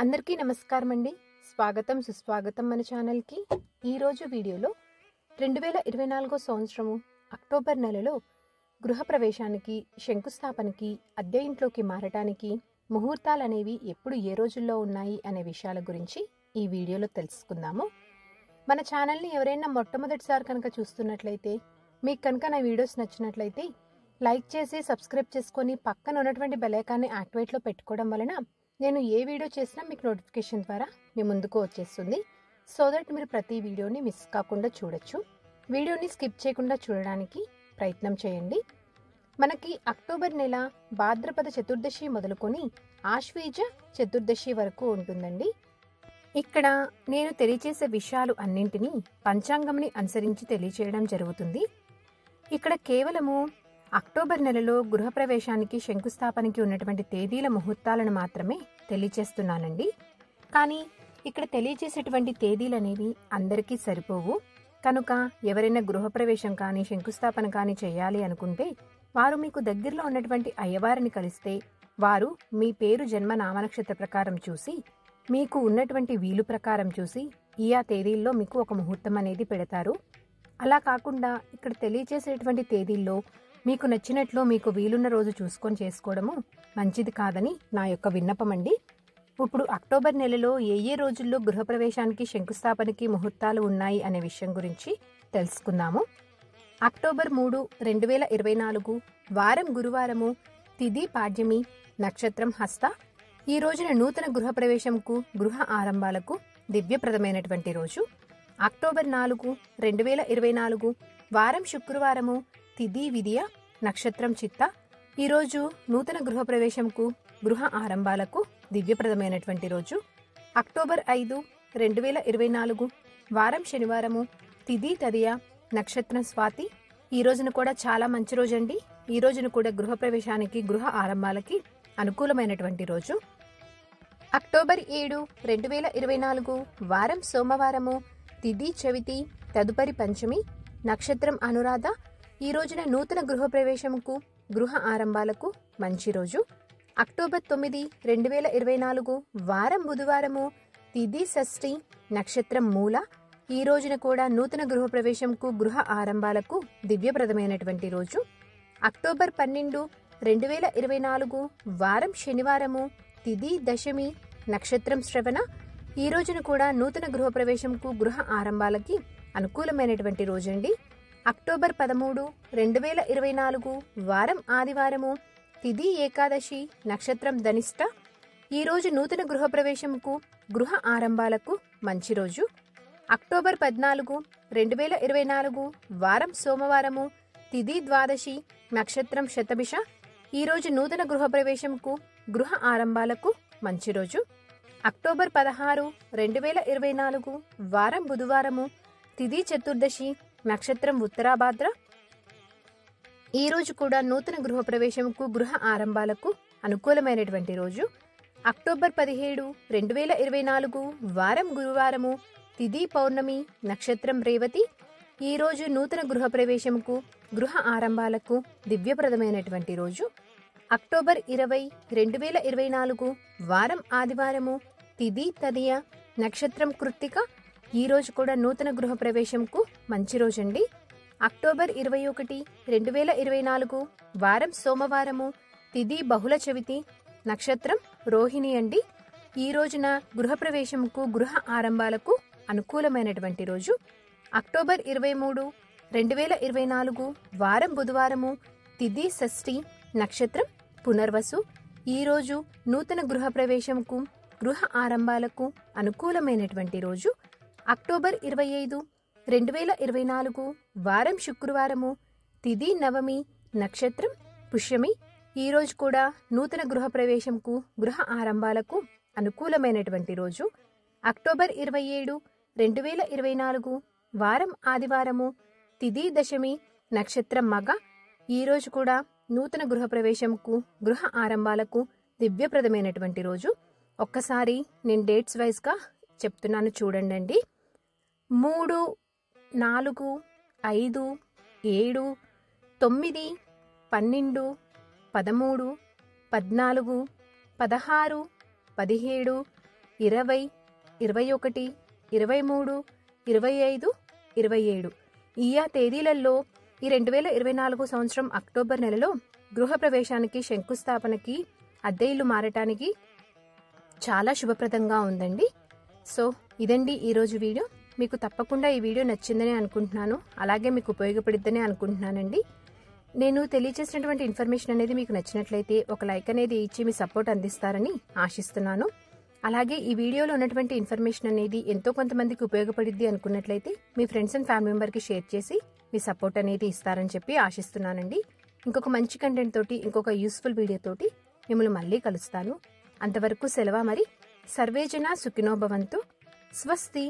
అందరికీ నమస్కారం అండి. స్వాగతం సుస్వాగతం మన ఛానల్కి. ఈరోజు వీడియోలో 2024 సంవత్సరము అక్టోబర్ నెలలో గృహప్రవేశానికి, శంకుస్థాపనకి, అద్దె ఇంట్లోకి మారటానికి ముహూర్తాలు అనేవి ఎప్పుడు ఏ రోజుల్లో ఉన్నాయి అనే విషయాల గురించి ఈ వీడియోలో తెలుసుకుందాము. మన ఛానల్ని ఎవరైనా మొట్టమొదటిసారి కనుక చూస్తున్నట్లయితే, మీకు కనుక నా వీడియోస్ నచ్చినట్లయితే లైక్ చేసి సబ్స్క్రైబ్ చేసుకొని పక్కన ఉన్నటువంటి బెల్ ఐకాన్ని యాక్టివేట్లో పెట్టుకోవడం వలన నేను ఏ వీడియో చేసినా మీకు నోటిఫికేషన్ ద్వారా మీ ముందుకు వచ్చేస్తుంది. సో దట్ మీరు ప్రతి వీడియోని మిస్ కాకుండా చూడొచ్చు. వీడియోని స్కిప్ చేయకుండా చూడడానికి ప్రయత్నం చేయండి. మనకి అక్టోబర్ నెల భాద్రపద చతుర్దశి మొదలుకొని ఆశ్వీజ చతుర్దశి వరకు ఉంటుందండి. ఇక్కడ నేను తెలియచేసే విషయాలు అన్నింటినీ పంచాంగంని అనుసరించి తెలియచేయడం జరుగుతుంది. ఇక్కడ కేవలము అక్టోబర్ నెలలో గృహప్రవేశానికి, శంకుస్థాపనకి ఉన్నటువంటి తేదీల ముహూర్తాలను మాత్రమే తెలియచేస్తున్నానండి. కానీ ఇక్కడ తెలియచేసేటువంటి తేదీలు అనేవి అందరికీ సరిపోవు. కనుక ఎవరైనా గృహప్రవేశం కానీ, శంకుస్థాపన కానీ చేయాలి అనుకుంటే వారు మీకు దగ్గరలో ఉన్నటువంటి అయ్యవారిని కలిస్తే వారు మీ పేరు, జన్మ, నామనక్షత్ర ప్రకారం చూసి, మీకు ఉన్నటువంటి వీలు ప్రకారం చూసి ఆ తేదీల్లో మీకు ఒక ముహూర్తం అనేది పెడతారు. అలా కాకుండా ఇక్కడ తెలియచేసేటువంటి తేదీల్లో మీకు నచ్చినట్లు మీకు వీలున్న రోజు చూసుకొని చేసుకోవడము మంచిది కాదని నా యొక్క విన్నపం అండి. ఇప్పుడు అక్టోబర్ నెలలో ఏ రోజుల్లో గృహప్రవేశానికి, శంకుస్థాపనకి ముహూర్తాలు ఉన్నాయి అనే విషయం గురించి తెలుసుకుందాము. అక్టోబర్ 3, 2024 వారం గురువారము, తిథి పాడ్యమి, నక్షత్రం హస్త. ఈ రోజున నూతన గృహప్రవేశంకు, గృహ ఆరంభాలకు దివ్యప్రదమైనటువంటి రోజు. అక్టోబర్ 4, 2024 వారం శుక్రవారము, తిథి విదియ, నక్షత్రం చిత్త. ఈరోజు నూతన గృహప్రవేశంకు, గృహ ఆరంభాలకు దివ్యప్రదమైనటువంటి రోజు. అక్టోబర్ 5, 2024 వారం శనివారము, తిథి తదియ, నక్షత్రం స్వాతి. ఈ రోజున కూడా చాలా మంచి రోజు అండి. ఈ రోజున కూడా గృహప్రవేశానికి, గృహ ఆరంభాలకి అనుకూలమైనటువంటి రోజు. అక్టోబర్ 7, 2024 వారం సోమవారము, తిథి చవితి, తదుపరి పంచమి, నక్షత్రం అనురాధ. ఈ రోజున నూతన గృహప్రవేశంకు, గృహ ఆరంభాలకు మంచి రోజు. అక్టోబర్ 9, 2024 వారం బుధవారము, తిథి షష్ఠి, నక్షత్రం మూల. ఈ రోజున కూడా నూతన గృహప్రవేశంకు, గృహ ఆరంభాలకు దివ్యప్రదమైనటువంటి రోజు. అక్టోబర్ 12, 2024 వారం శనివారము, తిథి దశమి, నక్షత్రం శ్రవణ. ఈ రోజున కూడా నూతన గృహప్రవేశంకు, గృహ ఆరంభాలకి అనుకూలమైనటువంటి రోజండి. అక్టోబర్ 13, 2024 వారం ఆదివారము, తిథి ఏకాదశి, నక్షత్రం ధనిష్ట. ఈ రోజు నూతన గృహప్రవేశంకు, గృహ ఆరంభాలకు మంచి రోజు. అక్టోబర్ 14, 2024 వారం సోమవారము, తిథి ద్వాదశి, నక్షత్రం శతభిష. ఈ రోజు నూతన గృహప్రవేశంకు, గృహ ఆరంభాలకు మంచి రోజు. అక్టోబర్ 16, 2024 వారం బుధవారము, తిథి చతుర్దశి, నక్షత్రం ఉత్తరాభాద్ర. ఈ రోజు కూడా నూతన గృహప్రవేశంకు, గృహ ఆరంభాలకు అనుకూలమైనటువంటి రోజు. అక్టోబర్ 17, 2024 వారం గురువారము, తిథి పౌర్ణమి, నక్షత్రం రేవతి. ఈ రోజు నూతన గృహప్రవేశంకు, గృహ ఆరంభాలకు దివ్యప్రదమైనటువంటి రోజు. అక్టోబర్ 20, 2024 వారం ఆదివారము, తిథి తదియ, నక్షత్రం కృత్తిక. ఈ రోజు కూడా నూతన గృహప్రవేశంకు మంచి రోజండి. అక్టోబర్ 21, 2024 వారం సోమవారము, తిథి బహుళ చవితి, నక్షత్రం రోహిణి అండి. ఈ రోజున గృహప్రవేశంకు, గృహ ఆరంభాలకు అనుకూలమైనటువంటి రోజు. అక్టోబర్ 23, 2024 వారం బుధవారము, తిథి షష్ఠి, నక్షత్రం పునర్వసు. ఈ రోజు నూతన గృహప్రవేశంకు, గృహ ఆరంభాలకు అనుకూలమైనటువంటి రోజు. అక్టోబర్ 25, 2024 వారం శుక్రవారము, తిథి నవమి, నక్షత్రం పుష్యమి. ఈ రోజు కూడా నూతన గృహప్రవేశంకు, గృహ ఆరంభాలకు అనుకూలమైనటువంటి రోజు. అక్టోబర్ 27, 2024 వారం ఆదివారము, తిథి దశమి, నక్షత్రం మగ. ఈ రోజు కూడా నూతన గృహప్రవేశంకు, గృహ ఆరంభాలకు దివ్యప్రదమైనటువంటి రోజు. ఒక్కసారి నేను డేట్స్ వైజ్గా చెప్తున్నాను చూడండి. 3, 4, 5, 7, 9, 12, 13, 14, 16, 17, 20, 21, 23, 25, 27 ఈ తేదీలలో ఈ 2024 సంవత్సరం అక్టోబర్ నెలలో గృహప్రవేశానికి, శంకుస్థాపనకి, అద్దె ఇల్లు మారటానికి చాలా శుభప్రదంగా ఉందండి. సో ఇదండి ఈరోజు వీడియో. మీకు తప్పకుండా ఈ వీడియో నచ్చిందని అనుకుంటున్నాను, అలాగే మీకు ఉపయోగపడిద్దని అనుకుంటున్నానండి. నేను తెలియజేసినటువంటి ఇన్ఫర్మేషన్ అనేది మీకు నచ్చినట్లయితే ఒక లైక్ అనేది ఇచ్చి మీ సపోర్ట్ అందిస్తారని ఆశిస్తున్నాను. అలాగే ఈ వీడియోలో ఉన్నటువంటి ఇన్ఫర్మేషన్ అనేది ఎంతో కొంతమందికి ఉపయోగపడిద్ది అనుకున్నట్లయితే మీ ఫ్రెండ్స్ అండ్ ఫ్యామిలీ మెంబర్కి షేర్ చేసి మీ సపోర్ట్ అనేది ఇస్తారని చెప్పి ఆశిస్తున్నానండి. ఇంకొక మంచి కంటెంట్ తోటి, ఇంకొక యూస్ఫుల్ వీడియో తోటి మిమ్మల్ని మళ్ళీ కలుస్తాను. అంతవరకు సెలవు మరి. సర్వేజన సుఖినో భవంతు. స్వస్తి.